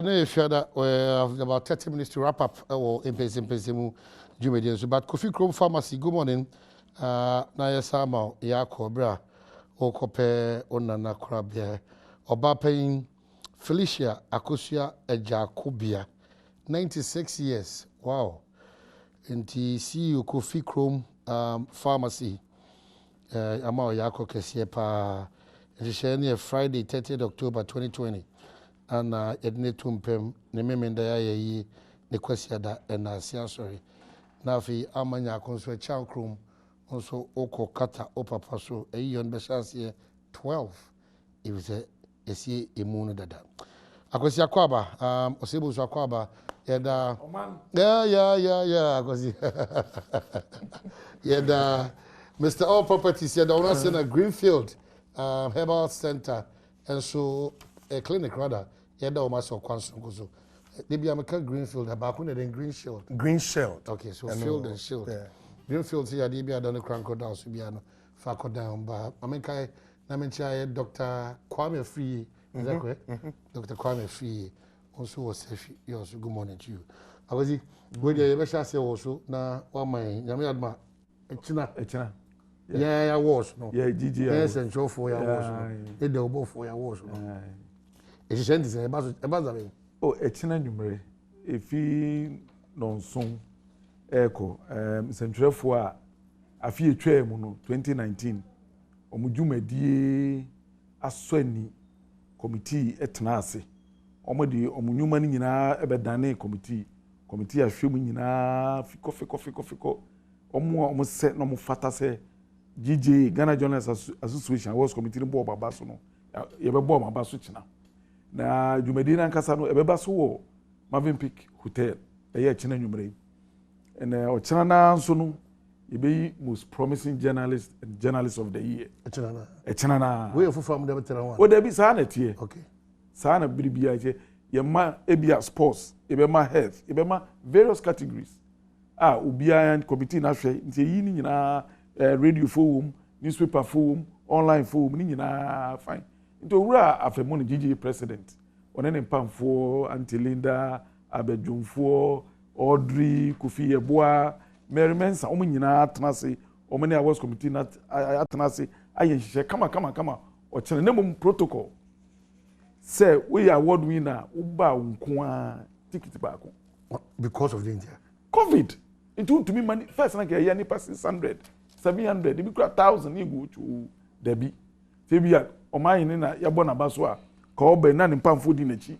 If you have about 30 minutes to wrap up or Mpensenpensenmu Jumedian. But Kofi Chrome Pharmacy, good morning. Na yesama ya kobra okope onana krabia. Obapain Felicia Akosia Ejakobia. 96 years. Wow. Inti CEO Kofi Chrome Pharmacy. Ama yako kesie pa. Inti Friday 30th October 2020. And edne tumpem ne memenda ya yi ne kwasiada na sorry na fi amanya konso chan krom onso oko kata opapa so eyon be chance 12 it was esi emu dada akwasi akwaba osebo so akwaba yeda yeah akwasi yeda Mr. All Properties yeda ona se na Greenfield Herbal Center and so a clinic rather. Yeda o maso kwanso gozo. Debi ameka Greenfield abako na den Green Shield. Green Shield. Okay, so Field and Shield. Yeah. Greenfield here debi adon cranko down so bia no fa ko down ba. Ameka na mencha Dr. Kwame Free. Is that correct? Dr. Kwame Free also was safe. Yes, good morning to you. Awazi we dey be sha say also na wa man nyame adma echina. Yeah, was no. Yeah, GG. Yes, and show for ya was. E dey obo for ya was no. It's a sentence about oh, it's an number. If he non son echo, Central for a few tray mono 2019. Omujume die asweni committee etnase. Omodi omunyuma ni nyina ebedane committee ahwemu nyina fiko. Omo set no mo fata se GJ Ghana Journalists Association was committee bo baba so no. Ye be bo baba so china. Na Jumedina nkasa no ebeba so wo Marvin Peak Hotel eye china nwumre and ochina na nso no ebe most promising journalist and journalist of the year echina na we ofufu am dem tera one o da bi sa na tie okay sa na biribia je ye ma ebia sports ebe ma health ebe ma various categories obia and committee na hwe nti yi ni nyina radio forum newspaper forum online forum ni nyina fine into ura afemo ne GG president onene mpamfo Antilinda Abedjumfo Audrey Kofi Yeboa Mary Mensa omunyina atenase omene awards committee na atenase ayenhye kama o chene nemo protocol say we award winner uba nko a ticket back because of danger COVID into to me money first na get yani pass 600 700 e be 1000 e go to debi tebia oman ni na yabo na baso a ka obe na ne mpamfo di nachi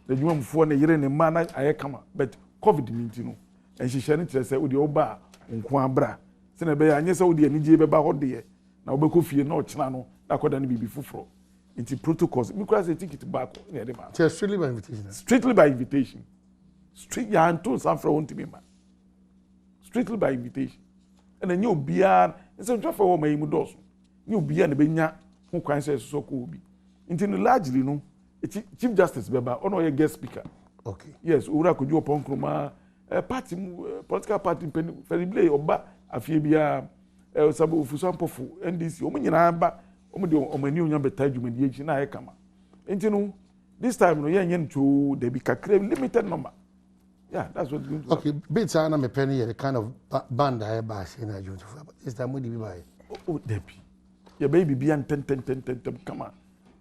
na dwumamfo na yire ne ma na ayekama but COVID minti no enhihye ne kire se odi oba nko abra se na be ya anye se odi anije be ba hode na obekọ fie na ochina no na koda ne bibi fufuro into protocols me cross a ticket back na de ba strictly by invitation strictly by invitation ya anto sanfra won't be man strictly by invitation and then you be an so twafa wo mai mu doso you be an be nya who kwan say so ko obi intino largely no chief justice beba ono ye guest speaker okay yes ura koju opon kroma party political party Felible oba afie bia sabo ofusampofo NDC o nyina ba o de o mani onya beta dwumadi echi na ye kama intino this time no ye nyen to dey be kakre limited number. Yeah, that's what's going to okay bits are na me penny the kind of band I buy say na joint for this time we be buy oh debi your baby be an 10 come on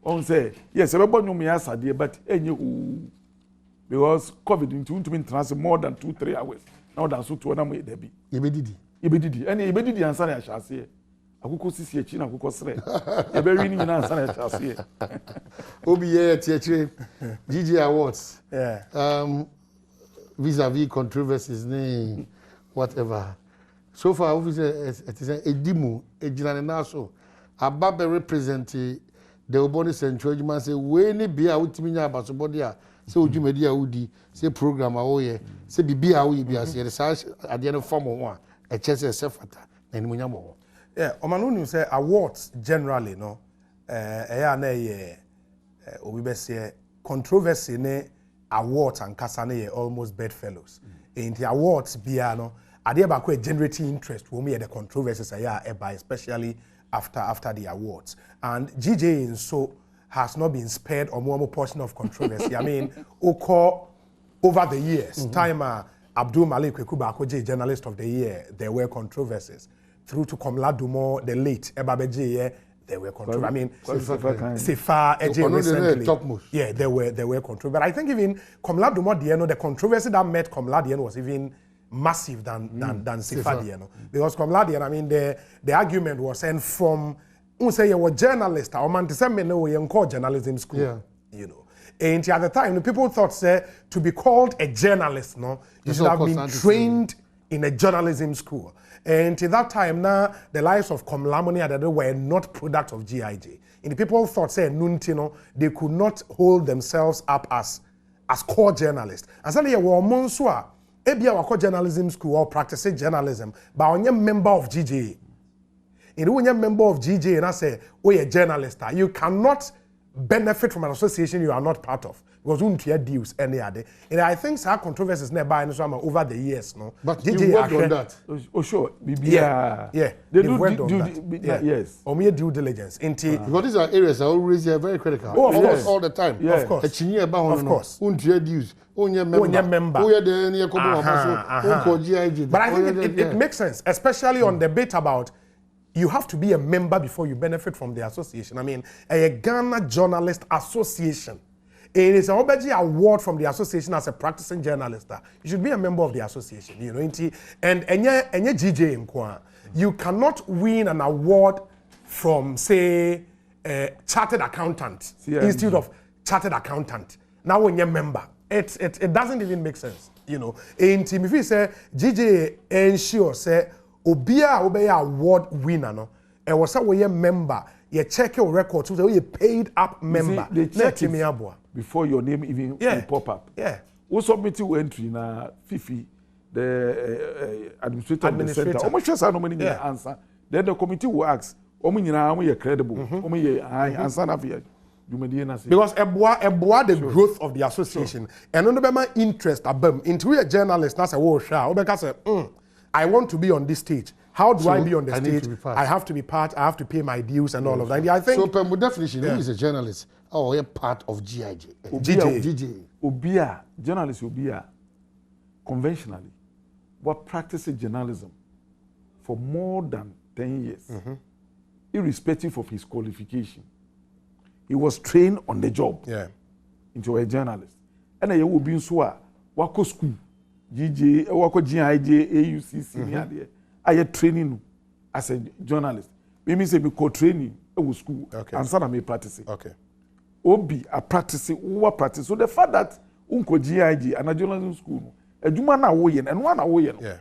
on say yes everybody know me as ade but enye who because COVID into me trans more than 2-3 hours now that's so to na me debi ye be didi and ye be didi answer ya shase akoko sisi echi na akoko sre ye be ri ni nyina answer ya shase obi ye tie GG Awards yeah vis-a-vis controversies ne whatever so far obviously it is a demo a general naso ababe represent the Oboni Central man say we ni bia utimi nya abasobodi a say odwumadi a udi say program a wo ye say bibia a wo ye bia say research ade no form ho a e chese sefata na ni munya mo yeah omanu ni say awards generally no ya na ye obi be say controversy ne awards and kasa na ye almost bedfellows in the awards bia no ade ba ko generating interest wo me the controversies ya especially after the awards and GJ so has not been spared or more portion of controversy. I mean, over the years, time Abdul Malik Kwekubakoje, journalist of the year, there were controversies. Through to Komla Dumo, the late Ebabeje, there were controversies. I mean, Sifa Eje recently. Yeah, there were controversies. But I think even Komla Dumo Dieno, the controversy that met Komla Dieno was even massive than Sifa Dieno. Because Komla Dieno, I mean, the argument was, and from say you were journalist, or man to say me no you call journalism school, you know. And at the time, people thought, say, to be called a journalist, no, you should have been trained in a journalism school. And at that time, now the lives of Komlamoni and were not products of GIJ. And the people thought, say, Nuntino, they could not hold themselves up as core journalists. And suddenly, you were Monsua, Ebia wako journalism school or practicing journalism, but on your member of GJ. And when you're a member of GJ and I say, oh, you're a journalist, you cannot benefit from an association you are not part of. Because we don't hear deals any other. And I think some controversies nearby over the years, no. But GJ you worked on that. Oh, sure. Yeah. They worked on that. Yes. Or mere due diligence. Because these are areas that always are very critical. Oh, of course. All the time. Yeah. Of course. Of course. But I think it makes sense, especially on the bit about you have to be a member before you benefit from the association. I mean, a Ghana Journalist Association. It is an Obeji award from the association as a practicing journalist. You should be a member of the association, you know. And any GJ in Kwa, you cannot win an award from, say, a chartered accountant, Institute of Chartered Accountant. Now when you're a member, it doesn't even make sense, you know. And if you say GJ ensure say Obia Obeya award winner, no, and was a member, you check your record, so you paid up member. They check it before your name even will pop up. Yeah. We submit your entry na Fifi, the administrator of the center. Almost just how many answer. Then the committee will ask, "Omo credible? Omo answer na via." Because eboa the growth of the association, and on the interest abem into a journalist. That's a word. Obeka say, I want to be on this stage. How do I be on the stage? I have to be part. I have to pay my dues and all of that. I think. So, per definition, who is a journalist? Oh, a part of GIJ. GJ. Obia, journalist Obia, conventionally, what practices journalism for more than 10 years, irrespective of his qualification. He was trained on the job into a journalist. And I will be in Swa, Wako School, GJ, Wako GIJ, AUC, I had training as a journalist. Maybe say me co-training at school and son may practice. Okay. Obi a practice, what practice. So the fact that unko GIG and a journalism school, a juma na woyen and one away. Yeah.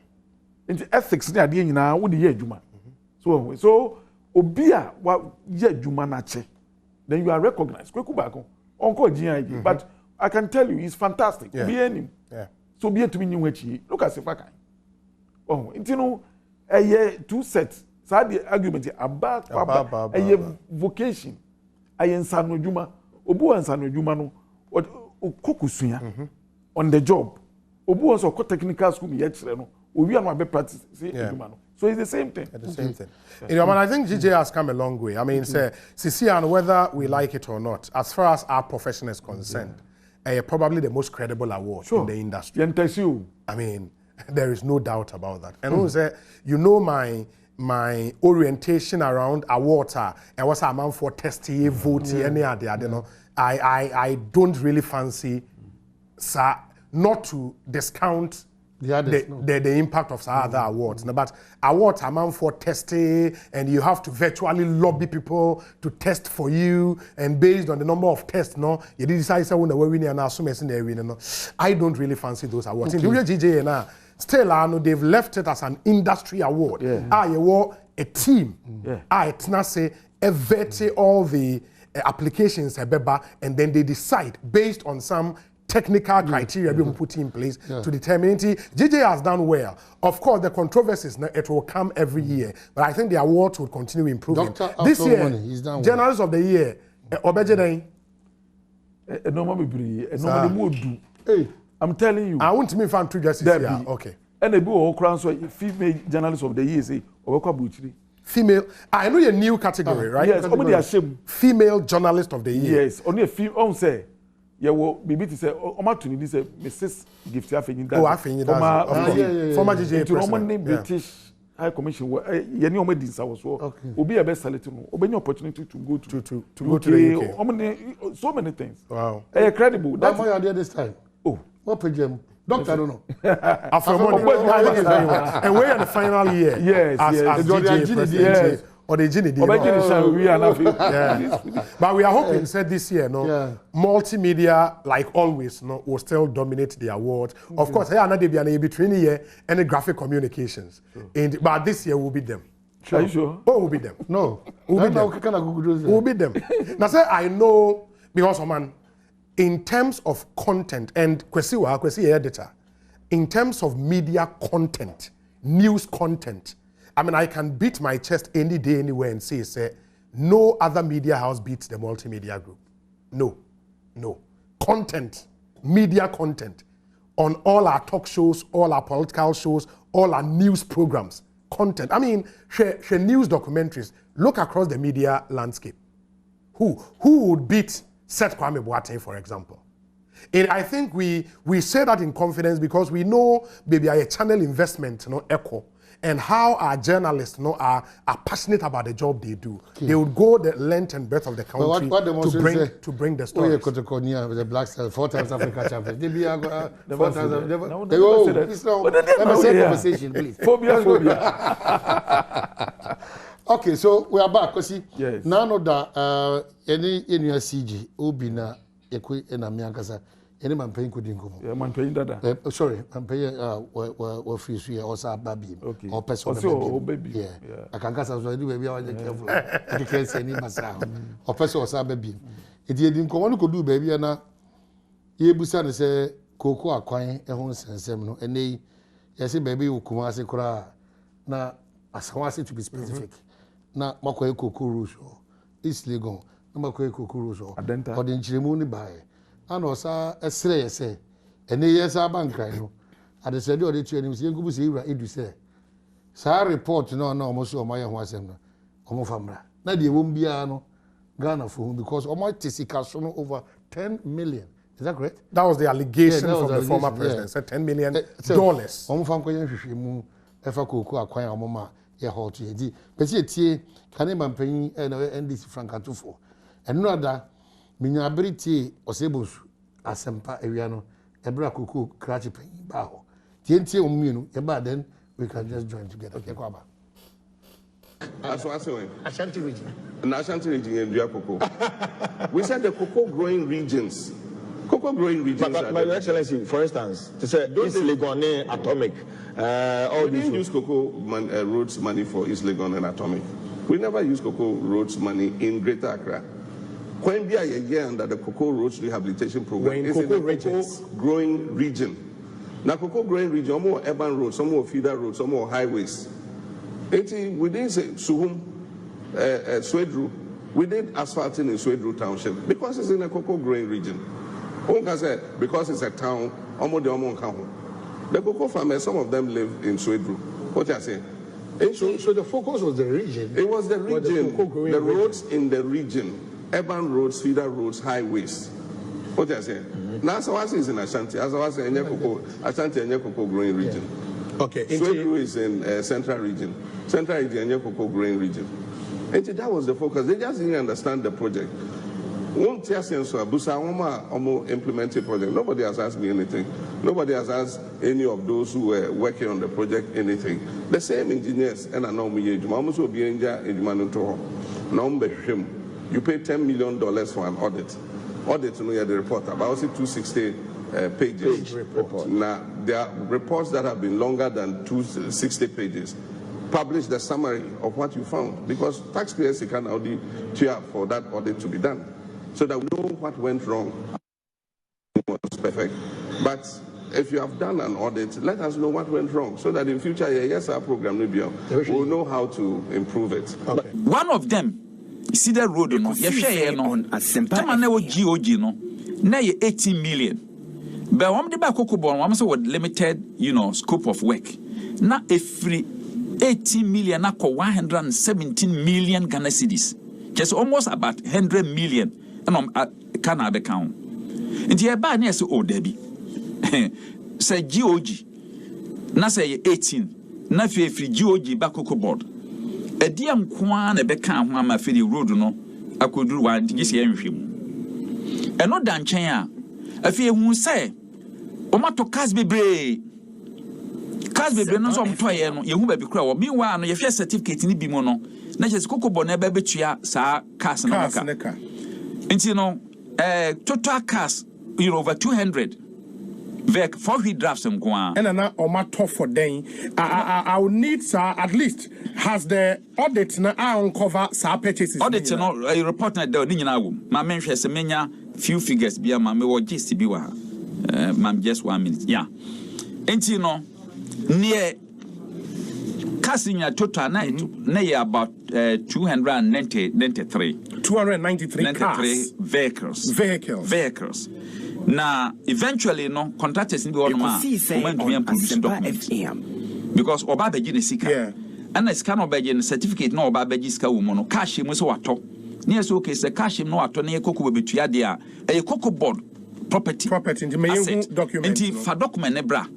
Into ethics near the end now, would the juma. So Obia what ye juma nache. Then you are recognized. Kwekubako, unko GIG. But I can tell you, he's fantastic. Yeah. Be any. Yeah. So be it to me new look at Sifaka. Oh, you know. A year 2 sets. So the argument about a vocation. I insano juma. Obu ansano juma no. What kokusuya on the job. Obu also technical school yet no. We are not be practice juma no. So it's the same thing. The same thing. You know, I think GJ has come a long way. I mean, say, and whether we like it or not, as far as our profession is concerned, probably the most credible award in the industry. I mean. There is no doubt about that. And also, you know my orientation around awards and what's a man for testing, voting, any other. You know, I don't really fancy, not to discount the impact of other awards. But awards are man for testing, and you have to virtually lobby people to test for you, and based on the number of tests, no, you decide someone that we and assume no. I don't really fancy those awards. In the GJ now. Still, I know they've left it as an industry award. You a team. It's not say vet all the applications and then they decide based on some technical criteria being put in place to determine. GJ has done well. Of course, the controversies it will come every year, but I think the awards will continue improving. This year, Journalist of the Year, Obeje. I'm telling you. I want to find 2 justices. Okay. And a book crown so female journalist of the year say Obekwa Buchiri. female. I know a new category, right? Yes, only a shame. Female journalist of the year. Yes, only a female. On say, yeah, well, maybe to say, Oma to this Mrs. Gift Afeni. Oh, Afeni. Former GJ president. British High Commission. Yani Oma Dinsa was so. Obi a best salary. Obi opportunity to go to go to the UK. So many things. Wow. Credible. That's why you are there this time. Oh, what page? Doctor, I don't know. After and we're in the final year. Yes, as DJ president. Yes. Or the Gini. But we are hoping, said this year, multimedia, like always, will still dominate the award. Of course, here another be between here and graphic communications. But this year will be them. Are you sure? Oh, we'll be them. No. We'll be them. We'll be them. Now, say I know because man, in terms of content and Kwesi editor, in terms of media content, news content. I mean, I can beat my chest any day, anywhere, and say, no other media house beats the multimedia group. No. Content, media content, on all our talk shows, all our political shows, all our news programs. Content. I mean, share news documentaries. Look across the media landscape. Who would beat Seth Kwame Boateng, for example? And I think we say that in confidence because we know maybe a channel investment, echo. And how our journalists are passionate about the job they do. Okay. They would go the length and breadth of the country to bring the story. With the Black Stars, 4 times Africa champions. They be 4 times. Conversation, please. Phobia. Okay, so we are back. Yes. None of that any CG Obina Equi and Amiankasa. Any man paying could income. Yeah, man paying that. Sorry, I'm paying we're free here also baby. Okay. Or person baby. Yeah. I can cast as well do baby I careful. I can't say any massa. Or person or baby. It didn't come on could do baby and ye busan say cocoa acquiring a home seminal and they yes baby will come as a cra. Now as I want it to be specific. Now Makwe cocoa rouge is legal. No Makwe cocoa rouge or the Chimuni by. And also a say, and yes, our bank cry no. At the said, the training was young say, you say. Sa report no almost or my was him. Omofamra. Now the won't be no Ghana for whom because Omo Tissika over 10 million. Is that correct? That was the allegation from the former president. Said $10 million. Omofam Koyan Efa Coco acquire Omoma, a halt to ye. But ye, Kaneman paying NDC Francatufo. And no other. Minya ability osebos asempa ewiano ebra kuku crash pen ba ho tientie ommienu eba then we can just join together okay kwaba Ashanti region in Cocoa. We said the cocoa growing regions. But Your Excellency, for instance, to say East Legon Atomic. We didn't use cocoa roads money for East Legon and Atomic. We never use cocoa roads money in Greater Accra. When we are a year under the Cocoa Roads Rehabilitation Program, is in the cocoa growing region. Now, cocoa growing region, some more urban roads, some more feeder roads, some more highways. We didn't say Suhum, Swedru, we did asphalting in Swedru Township because it's in a cocoa growing region. Because it's a town, the cocoa farmers, some of them live in Swedru. What I say? So the focus was the region. It was the region, the roads in the region. Urban roads, feeder roads, highways. What I say? Now, Asawasi is in Ashanti. Asawasi and Ashanti and cocoa growing region. Okay. Swedru is in Central region. Central region and cocoa growing region. And that was the focus. They just didn't understand the project. Won't tell so Busa implemented project. Nobody has asked me anything. Nobody has asked any of those who were working on the project anything. The same engineers and I know me almost will be in him. You pay $10 million for an audit. Audit, you know, the report about also 260 pages. Report. Now, there are reports that have been longer than 260 pages. Publish the summary of what you found because taxpayers can only cheer for that audit to be done, so that we know what went wrong. It was perfect, but if you have done an audit, let us know what went wrong, so that in future, yes, our program will know how to improve it. Okay. One of them. See that road, no? Yes, no. Time na GOG, no. Na 18 million. But one the back cocoa born, one with limited, scope of work. Na every 18 million akọ 117 million Ghana cedis. Just almost about 100 million and can have account. And the eba near so old Debbie. Say GOG. Na say 18. Na free GOG bakoko board. A diam kwan a beckham ma for the road no. I could do one to get him. And not done chaya. A fear who say, Omato Casby. Casby no some toy and you will be crow. Meanwhile, your first certificate in Bimono. Not just cocoa bonnet betua sa cast and car. And you know, total cast, you're over 200. Vec 4 drafts and guan. And now on my top for day, I will need at least has the audit na uncover sa purchases. Audit no a report na the nyina wo. Ma menhwe se menya few figures bia ma me wo gist bi wa. Mam just 1 minute. Yeah. Enti no near casting a total night na about 293 vehicles. Now, eventually, no contractors in the Orma produce documents because Obabeji is sick. And a scan of Bajan certificate no Obabejiska woman, cash him was what talk. Near so case, the cash him no attorney cocoa betuadia, a cocoa board property in the document for document nebra.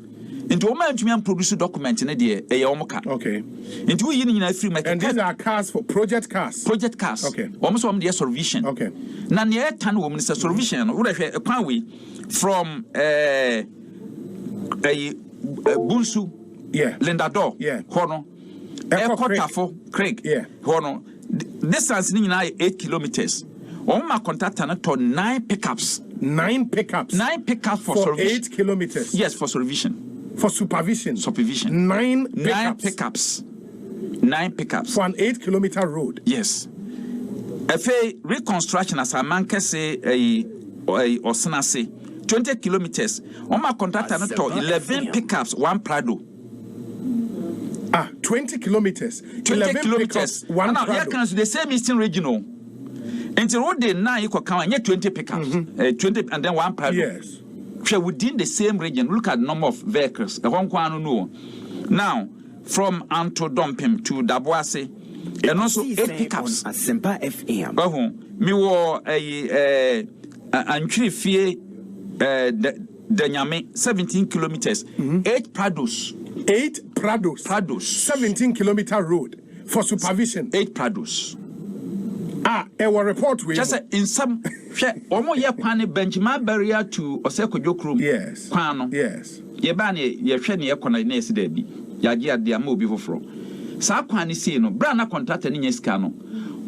Into a man to produce a document in a day, a yomoka. Okay. Into a free make and these are cars for project cars. Project cars. Okay. Almost on the supervision. Okay. Nanya tan woman is a supervision. Would I a panway from a Bunsu? Yeah. Lendador. Yeah. Hono. Airport Craig. Yeah. Hono. Distance in 8 kilometers. On my contact and 9 pickups. 9 pickups. 9 pickups for 8 kilometers. Yes, for supervision. For supervision. 9 pickups. 9 pickups. For an 8 kilometer road. Yes. A reconstruction as a man can say or say 20 kilometers. On my contractor 11 pickups, 1 Prado. 20 kilometers. 20 kilometers. 1 Prado. Here comes the same Eastern Regional. Until road day 9 you can count 20 pickups. 20 and then 1 Prado. Yes. Within the same region, look at the number of vehicles. Now, from Anto Dompim to Daboase, and also 8 pickups. Me were a Antrifie Danyame 17 kilometers, 8 Prados. 8 Prados. 17 kilometer road for supervision. 8 Prados. Our report will just in some almost year pani Benjamin barrier to Oseko Jokrum. Yes. Kwano. Yes. Yebani ye hwene ye kona na esi da bi. Yage ade ama obi foforo. Sa kwani sei no bra na contractor ni nyesika no.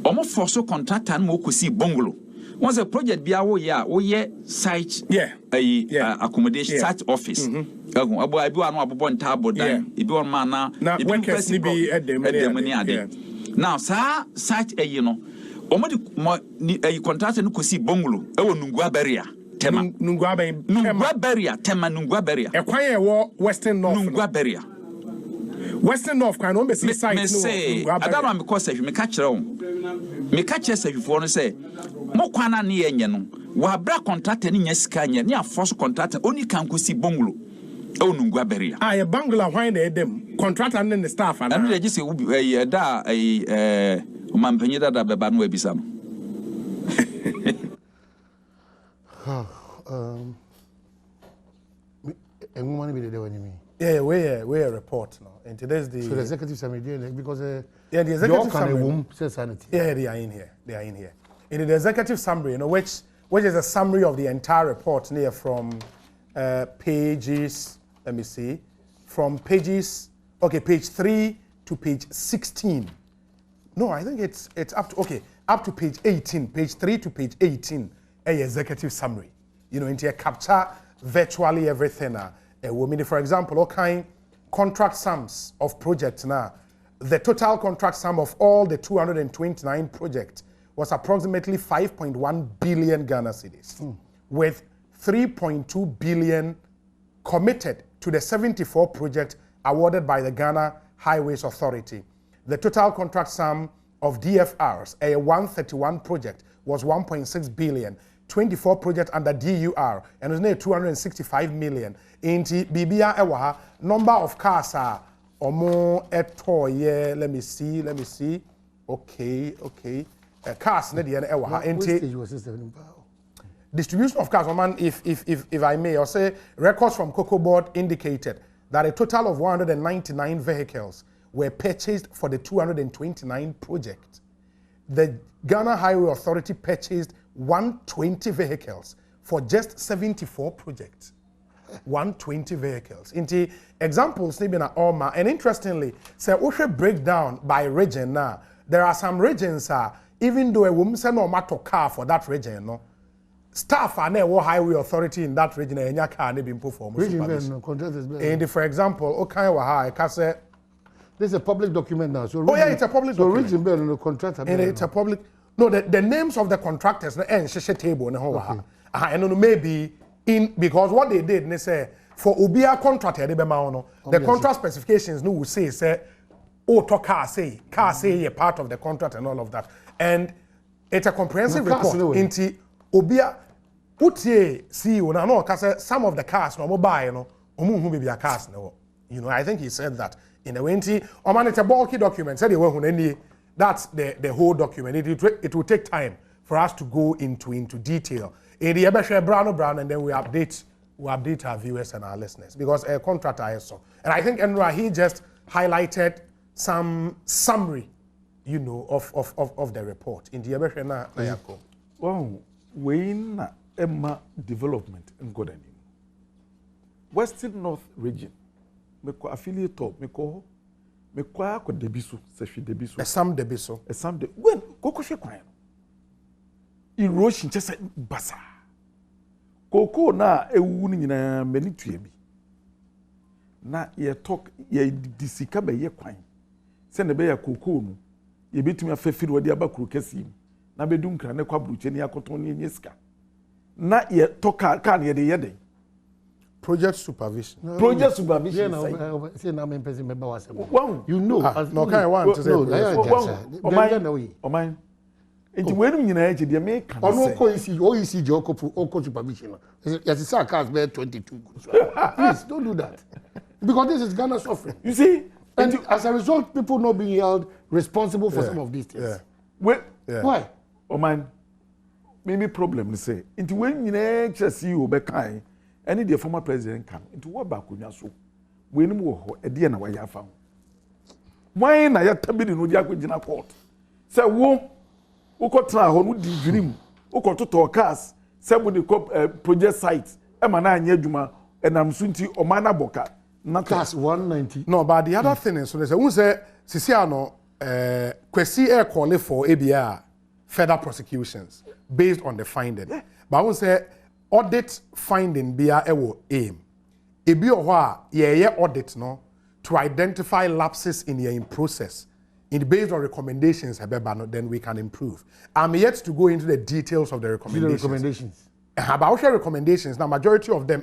Omo forso contractor no kosi bungalow. Once a project bia wo ye site accommodation site office. Abo abi anu abobo ntabo dan. Ebi on ma na ebi person be edemani ade. Now sa site no Omodi a contractor no kosi bungalow ewo Nungwa barrier tema Nungwa barrier tema Nungwa barrier e kwan e wo Western North Nungwa barrier Western North kwan no be site no Nungwa barrier Adama me ko say me ka kire wo me ka kire say fifo no say mo kwan na ne yenye no wa bra contractor ni nya sika nya ne a force contractor oni kan kosi bungalow ewo Nungwa barrier e bungalow hwan na edem contractor and the staff and no dey say wo da Mampenye da beba no ebisa no. Woman be there when you mean. Yeah, we a report now. And today's the so the executive summary because the executive summary says sanity. Yeah, they are in here. In the executive summary, which is a summary of the entire report near from pages, let me see, from pages page 3 to page 16. No, I think it's up to page 18, page 3 to page 18, a executive summary. Into a capture virtually everything. For example, contract sums of projects now. The total contract sum of all the 229 projects was approximately 5.1 billion Ghana cedis, with 3.2 billion committed to the 74 projects awarded by the Ghana Highways Authority. The total contract sum of DFRs, a 131 project, was 1.6 billion. 24 projects under DUR, and it was 265 million. In Bibia Ewaha, number of cars are Omo eto ye, let me see. Okay. Cars ne de e wa ha enti distribution of cars, man, if I may, or say records from Cocoa Board indicated that a total of 199 vehicles were purchased for the 229 project. The Ghana Highway Authority purchased 120 vehicles for just 74 projects. 120 vehicles. Into examples, and interestingly, say we breakdown by region now. There are some regions even though a woman say no matter car for that region, no. Staff are never highway authority in that region and your car be perform. And for example, okay, I can say this is a public document now. So it's a public document. So region no contractor. And it's a public. No, the names of the contractors and table no. And maybe in because what they did, they say for Ubia contractor, the contract specifications no will say auto car say a part of the contract and all of that. And it's a comprehensive report into Ubia. Utie CEO na no kase some of the cars no buy no omu hu be cars no. You know, I think he said that in a way it's a bulky document said that's the whole document. It will take time for us to go into detail. In the brown and then we update our viewers and our listeners because a contractor I saw. And I think Enra he just highlighted some summary, you know, of the report. In the na yako. Wow, when Emma development in Godani. Western North region. Meko affiliate top meko ko debiso se debiso. Some debiso. Some de when koko hwe kwan. Erosion chese basa. Koko na ewu ni nyina mani tue bi. Na ye talk ye disika be ye kwan. Se ne be ya koko no. Ye betumi afafiri wodi abakuru kesi. Na be dunkra ne kwa bruche ne yakoton ne nyeska. Na ye talk kan ye de ye den. Project supervision. Project supervision. Say na me person member was. You know. No kind want to say. O mine. Enti wenu nyina eche de me kan. Ono ko ECG oko supervision. Yes, say cars be 22. Please don't do that. Because this is Ghana suffering. You see? And as a result, people not being held responsible for some of these things. Why? O mine. Maybe problem ni say. Enti wenu nyina eche CEO be kan. Any the former president can into what back on your so when you a dear na why found. Why na ya tabidi no dia kwagina court? Say wo ukotra ho no di dream ukoto to cars say we the project site e ma na anya adwuma enam so nti o ma na boka na cars 190. No, but the other thing is so they say who say sisi ano kwesi air call for ABR further prosecutions based on the finding. But who say audit finding bia ewo aim ebi o ho a ye audit no to identify lapses in your process in based on recommendations no, then we can improve. I'm yet to go into the details of the recommendations. About recommendations now, majority of them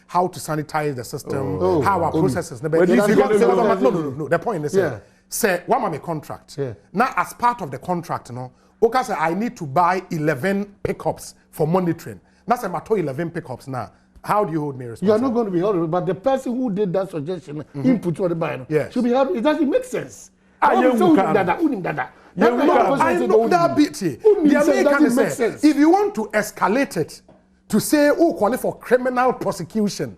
how to sanitize the system, how our processes no. The point is say one my contract now as part of the contract no okay say I need to buy 11 pickups for monitoring. That's a matter 11 pickups now. How do you hold me responsible? You are not going to be held, but the person who did that suggestion, input to the buyer, should be held. It doesn't make sense. I know that bit here. If you want to escalate it to say, qualify for criminal prosecution,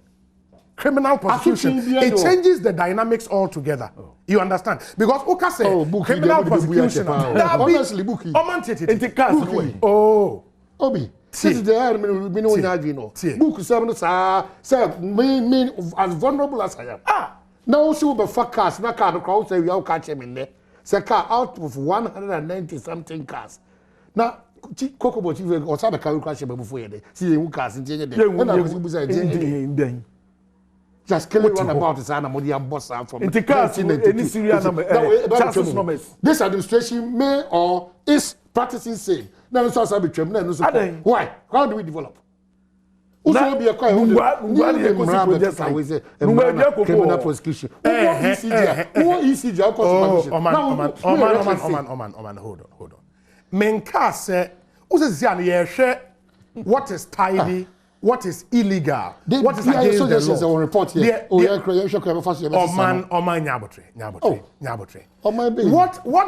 it changes the dynamics altogether. You understand? Because Oka say criminal prosecution. Honestly, Obi. This is the air we know in book 7 say me as vulnerable as I am. Now she will be cars, na car crowd say we all catch him in there. Say car out of 190 something cars. Now Cocoa Board or some car crash before you see who cars in the just kill it about the son of boss from any serious number. This administration may or is practicing same. Now, why? How do we develop? Also, be a criminal prosecution. Hold on. Menka say, what is tidy, what is illegal, what is against the law. Report here. What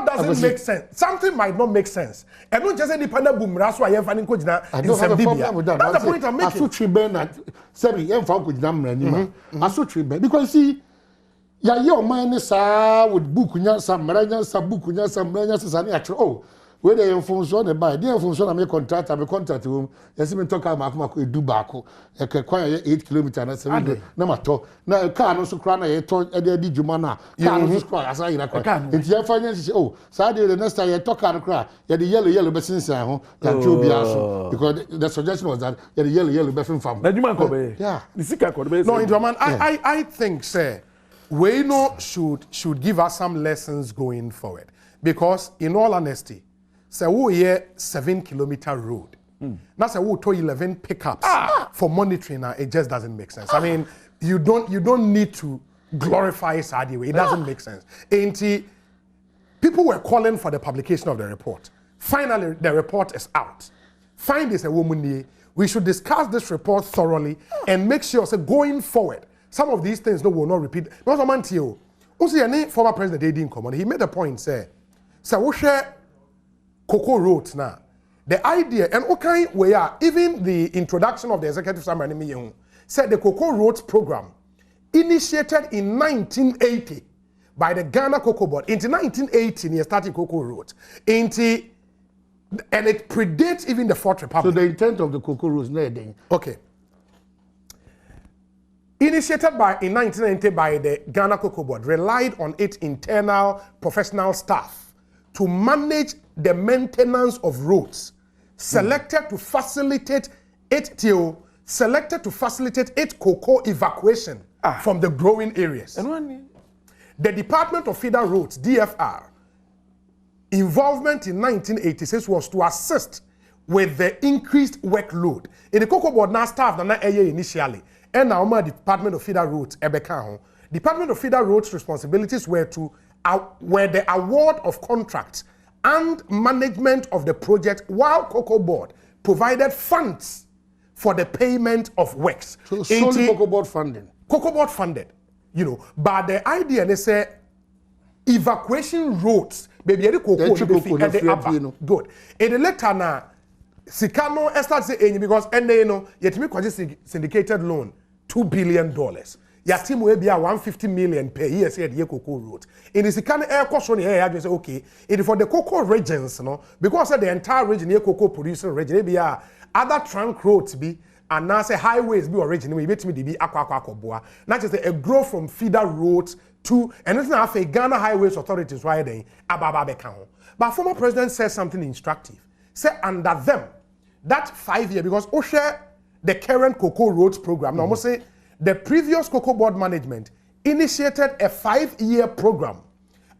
doesn't make sense? Something might not make sense. And not just independent boom. That's why I don't have a problem with that. That's the point I'm making. Because see, your mind is with book, book, where the information buy the information I make contract room yes me talk about do back e kwaya 8 km na 7 na mato na car no so kra na ye to e dey djuma na car no so kra asa ira kwa enti ya finance oh so the next time you talk car kra ye the yellow be sinsan ho ya twa bi aso because the suggestion was that ye the yellow be fin fam na djuma ko be yeah the sika ko be no Indroman I think say we no should give us some lessons going forward because in all honesty say we here 7-kilometer road. Now say we to 11 pickups for monitoring. It just doesn't make sense. I mean, you don't need to glorify Saudi way. It doesn't make sense. People were calling for the publication of the report. Finally, the report is out. Find this a woman. We should discuss this report thoroughly and make sure say going forward, some of these things will not repeat. Because Amantio, former president didn't come on. He made a point. Say we share Cocoa Roads now. The idea, and okay, we are even the introduction of the executive summary said the Cocoa Roads program initiated in 1980 by the Ghana Cocoa Board. In 1918, he started Cocoa Roads. And it predates even the Fourth Republic. So the intent of the Cocoa Roads, okay. Initiated in 1990 by the Ghana Cocoa Board, relied on its internal professional staff to manage the maintenance of roads, selected to facilitate its cocoa evacuation from the growing areas. The Department of Feeder Roads, DFR, involvement in 1986 was to assist with the increased workload. In the Cocoa Board, now staff initially, and now the Department of Feeder Roads, Department of Feeder Roads' responsibilities were the award of contracts and management of the project, while Cocoa Board provided funds for the payment of works. So solely Cocoa Board funding. Cocoa Board funded, but the idea they say evacuation roads, baby, good. In the letter now, Sikano started saying because yet syndicated loan $2 billion. Your team will be $150 million per year, say the Cocoa Road. In the Sikana air cost on here, you say, okay, it is for the cocoa regions, because the entire region, cocoa producing region, be other trunk roads be, and now say highways be originally, we bet me to be aqua. Not just a growth from feeder roads to, and it's not a Ghana Highways Authorities right there, but former president said something instructive. Say under them, that 5 year, because Osha, the current Cocoa Roads program, now almost say, the previous Cocoa Board management initiated a 5-year program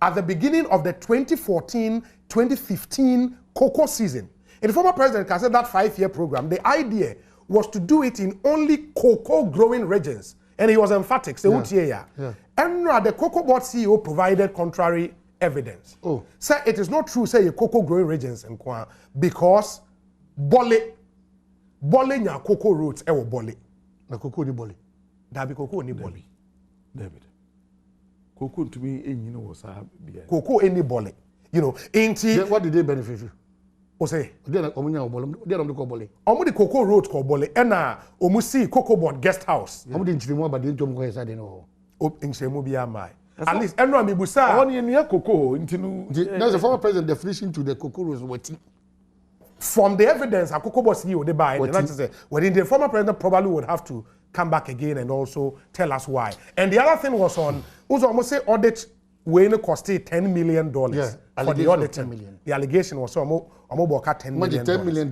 at the beginning of the 2014-2015 cocoa season. And the former president said that 5-year program, the idea was to do it in only cocoa growing regions. And he was emphatic. And the Cocoa Board CEO provided contrary evidence. Say it is not true, say cocoa growing regions in Kwa, because Bole nya cocoa roots ewo Bole. Na cocoa ni Bole. Dabi cocoa ni Bole. David. Cocoa to me was cocoa any Bole. What did they benefit you? Say the cocoa road called Bole. And omusi Cocoa Board guest house. How did you know about the Jom Goysa? At least everyone be busa. Only near cocoa into there's a former president definition to the cocoa rose waiting. From the evidence, a Cocoa Board CEO they buy, and that's say, the former president probably would have to come back again and also tell us why. And the other thing was on, almost say audit when it costed $10 million for the audit. The allegation was almost $10 million. $10 million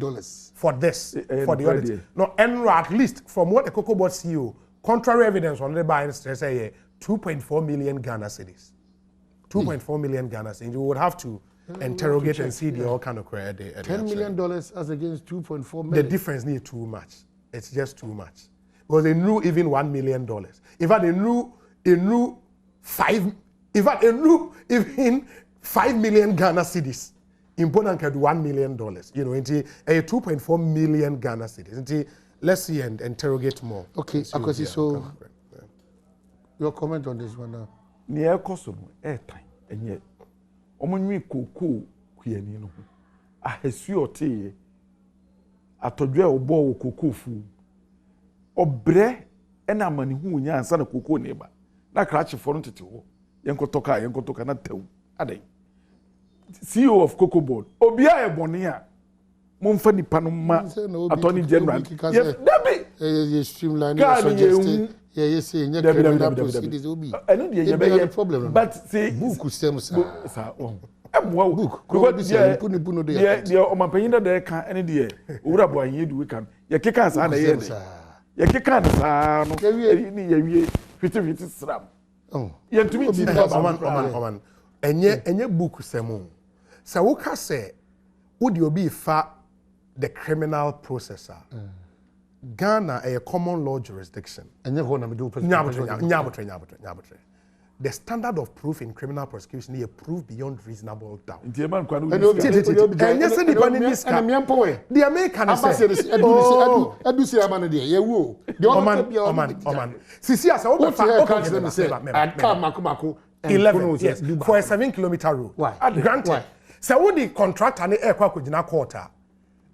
for this, for the audit. No, and at least from what the Cocoa Board CEO, contrary evidence on the buy, say 2.4 million Ghana cedis. 2.4 million Ghana cedis. You would have to interrogate and see the all kind of credit. $10 million as against 2.4 million. The difference need too much. It's just too much. Because they knew even $1 million. In fact, they knew even 5 million Ghana cedis. Important $1 million. Into a 2.4 million Ghana cedis. let's see and interrogate more. Okay, Akwasi, so your comment on this one now? Near Kosovo, airtime, and yet, Omonui Coco, Quianino. I has your tea. I told you a bowl cocoa food. Or bre, and a man who yan son of cocoa neighbor. Na cratch for to Yanko Toka, not tell. Ade. CEO of Cocoa Board. Obia Bonia. Monfani Panama, Attorney General. Yes, Debbie. Streamline. Yes, saying, I know the problem. But see, book stems. Book. Yeah, on my pain that they can't any day. Ura boy, you do we can. You can't say, you can't say, 50 sram. Oh, yeah, to me, Oman. And yet, book semu. So, what can say, would you be far the criminal processor? Ghana a common law jurisdiction. And you want to do the standard of proof in criminal prosecution is proof beyond reasonable doubt. And yes, the American for a 7-kilometer road. Granted. So what the contract and the aircraft could not quarter.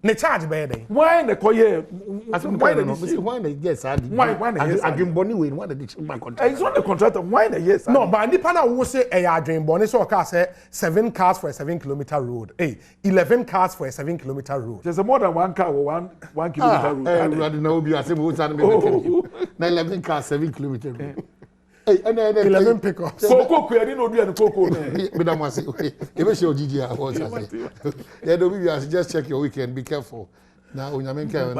Ne charge by day. Why the coye? Why the yes? Why I dream bonny way? Why the contract? It's not the contract. Why the yes? No, but the panel will say a dream bonny so car say 7 cars for a 7-kilometer road. 11 cars for a 7-kilometer road. There's more than 1 car or 1 kilometer road. I don't know. Be as if who's on me. 11 cars 7-kilometer road. And 11 pickups. Coco, I didn't know you had Coco. Madam was even show GG. Yeah, don't be just check your weekend. Be careful. Now, when you make a